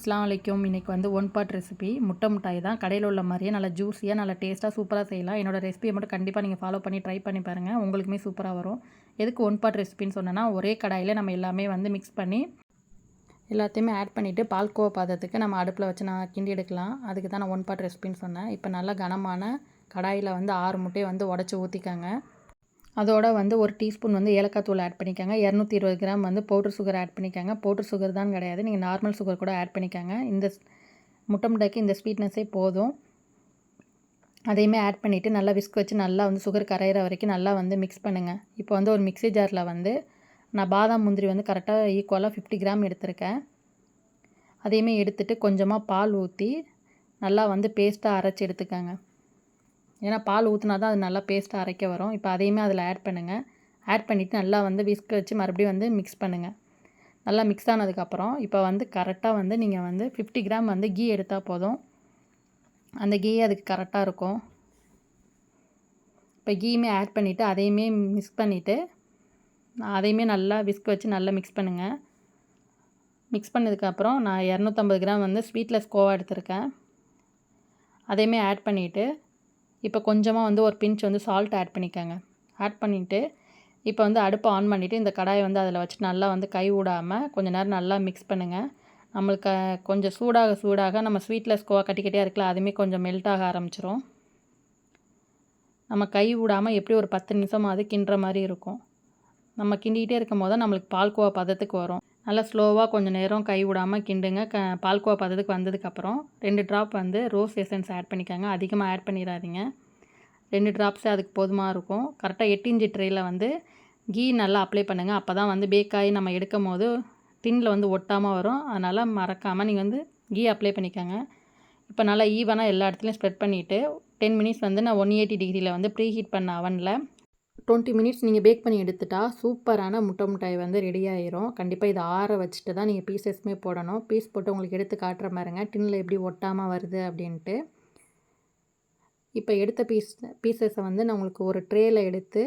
அஸ்ஸலாமு அலைக்கும். இன்றைக்கி வந்து ஒன் பாட் ரெசிபி முட்டை மிட்டாய் தான். கடையில் உள்ள மாதிரியே நல்லா ஜூஸியாக நல்லா டேஸ்ட்டாக சூப்பராக செய்யலாம். என்னோடய ரெசிபியை மட்டும் கண்டிப்பாக நீங்கள் ஃபாலோ பண்ணி ட்ரை பண்ணி பாருங்கள். உங்களுக்குமே சூப்பராக வரும். எதுக்கு ஒன் பாட் ரெசிபின்னு சொன்னேன்னா, ஒரே கடாயில் நம்ம எல்லாமே வந்து மிக்ஸ் பண்ணி எல்லாத்தையுமே ஆட் பண்ணிவிட்டு பால்கோவா பாதத்துக்கு நம்ம அடுப்பில் வச்சு நான் கிண்டி எடுக்கலாம். அதுக்கு தான் நான் ஒன் பாட் ரெசிபின்னு சொன்னேன். இப்போ நல்லா கனமான கடாயில் வந்து 6 முட்டையை வந்து உடச்சி ஊற்றிக்கங்க. அதோட வந்து ஒரு டீஸ்பூன் வந்து ஏலக்காய் தூள் ஆட் பண்ணிக்கோங்க. 220 கிராம் வந்து பவுடர் சுகர் ஆட் பண்ணிக்கோங்க. பவுடர் சுகர் தான் கிடையாது, நீங்கள் நார்மல் சுகர் கூட ஆட் பண்ணிக்கோங்க. இந்த முட்டை மிட்டாய்க்கு இந்த ஸ்வீட்னஸே போதும். அதையுமே ஆட் பண்ணிவிட்டு நல்லா விஸ்க் வச்சு நல்லா வந்து சுகர் கரையிற வரைக்கும் நல்லா வந்து மிக்ஸ் பண்ணுங்கள். இப்போ வந்து ஒரு மிக்ஸி ஜாரில் வந்து நான் பாதாம் முந்திரி வந்து கரெக்டாக ஈக்குவலாக 50 கிராம் எடுத்திருக்கேன். அதையுமே எடுத்துகிட்டு கொஞ்சமாக பால் ஊற்றி நல்லா வந்து பேஸ்ட்டாக அரைச்சி எடுத்துக்கோங்க. ஏன்னா பால் ஊற்றினா தான் அது நல்லா பேஸ்ட்டாக அரைக்க வரும். இப்போ அதையுமே அதில் ஆட் பண்ணுங்கள். ஆட் பண்ணிவிட்டு நல்லா வந்து விஸ்க் வச்சு மறுபடியும் வந்து மிக்ஸ் பண்ணுங்கள். நல்லா மிக்ஸ் ஆனதுக்கப்புறம் இப்போ வந்து கரெக்டாக வந்து நீங்கள் வந்து 50 கிராம் வந்து கீ எடுத்தால் போதும். அந்த கீ அதுக்கு கரெக்டாக இருக்கும். இப்போ கீயுமே ஆட் பண்ணிவிட்டு அதையுமே மிக்ஸ் பண்ணிவிட்டு அதையுமே நல்லா விஸ்க் வச்சு நல்லா மிக்ஸ் பண்ணுங்கள். மிக்ஸ் பண்ணதுக்கப்புறம் நான் 250 கிராம் வந்து ஸ்வீட்லெஸ் கோவா எடுத்திருக்கேன். அதையுமே ஆட் பண்ணிவிட்டு இப்போ கொஞ்சமாக வந்து ஒரு பிஞ்ச் வந்து சால்ட் ஆட் பண்ணிக்கோங்க. ஆட் பண்ணிவிட்டு இப்போ வந்து அடுப்பை ஆன் பண்ணிவிட்டு இந்த கடாயை வந்து அதில் வச்சுட்டு நல்லா வந்து கை விடாமல் கொஞ்சம் நேரம் நல்லா மிக்ஸ் பண்ணுங்கள். நம்மளுக்கு கொஞ்சம் சூடாக நம்ம ஸ்வீட்லெஸ் கோவா கட்டி கட்டியாக இருக்குல்ல, அதுவுமே கொஞ்சம் மெல்ட் ஆக ஆரம்பிச்சிரும். நம்ம கை விடாமல் எப்படி ஒரு 10 நிமிஷமாவது கிண்டுற மாதிரி இருக்கும். நம்ம கிண்டிகிட்டே இருக்கும் போது தான் நம்மளுக்கு பால்கோவா பதத்துக்கு வரும். நல்லா ஸ்லோவாக கொஞ்சம் நேரம் கை விடாமல் கிண்டுங்க. பால்கோவா பதத்துக்கு வந்ததுக்கப்புறம் 2 ட்ராப் வந்து ரோஸ் எசன்ஸ் ஆட் பண்ணிக்கோங்க. அதிகமாக ஆட் பண்ணிடாதீங்க. 2 ட்ராப்ஸே அதுக்கு போதுமாக இருக்கும். கரெக்டாக 8 இன்ச்சு ட்ரேயில் வந்து கீ நல்லா அப்ளை பண்ணுங்கள். அப்போ தான் வந்து பேக்காகி நம்ம எடுக்கும் போது டின்னில் வந்து ஒட்டாமல் வரும். அதனால் மறக்காமல் நீங்கள் வந்து கீ அப்ளை பண்ணிக்கோங்க. இப்போ நல்லா ஈவனாக எல்லா இடத்துலையும் ஸ்ப்ரெட் பண்ணிவிட்டு 10 மினிட்ஸ் வந்து நான் 180 டிகிரியில் வந்து ப்ரீ ஹீட் பண்ண அவனில் 20 மினிட்ஸ் நீங்கள் பேக் பண்ணி எடுத்துட்டா சூப்பரான முட்டை மிட்டாய் வந்து ரெடி ஆயிரும். கண்டிப்பாக இதை ஆற வச்சுட்டு தான் நீங்கள் பீசஸ்மே போடணும். பீஸ் போட்டு உங்களுக்கு எடுத்து காட்டுற மாதிரிங்க டின்னில் எப்படி ஒட்டாமல் வருது அப்படின்ட்டு. இப்போ எடுத்த பீசஸை வந்து நான் உங்களுக்கு ஒரு ட்ரேயில் எடுத்து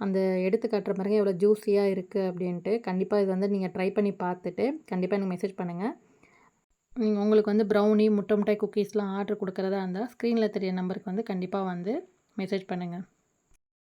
அந்த எடுத்து காட்டுற மாதிரிங்க எவ்வளோ ஜூஸியாக இருக்குது அப்படின்ட்டு. கண்டிப்பாக இது வந்து நீங்கள் ட்ரை பண்ணி பார்த்துட்டு கண்டிப்பாக எனக்கு மெசேஜ் பண்ணுங்கள். நீங்கள் உங்களுக்கு வந்து ப்ரௌனி முட்டை மிட்டாய் குக்கீஸ்லாம் ஆர்டர் கொடுக்குறதா இருந்தால் ஸ்க்ரீனில் தெரிய நம்பருக்கு வந்து கண்டிப்பாக வந்து மெசேஜ் பண்ணுங்கள்.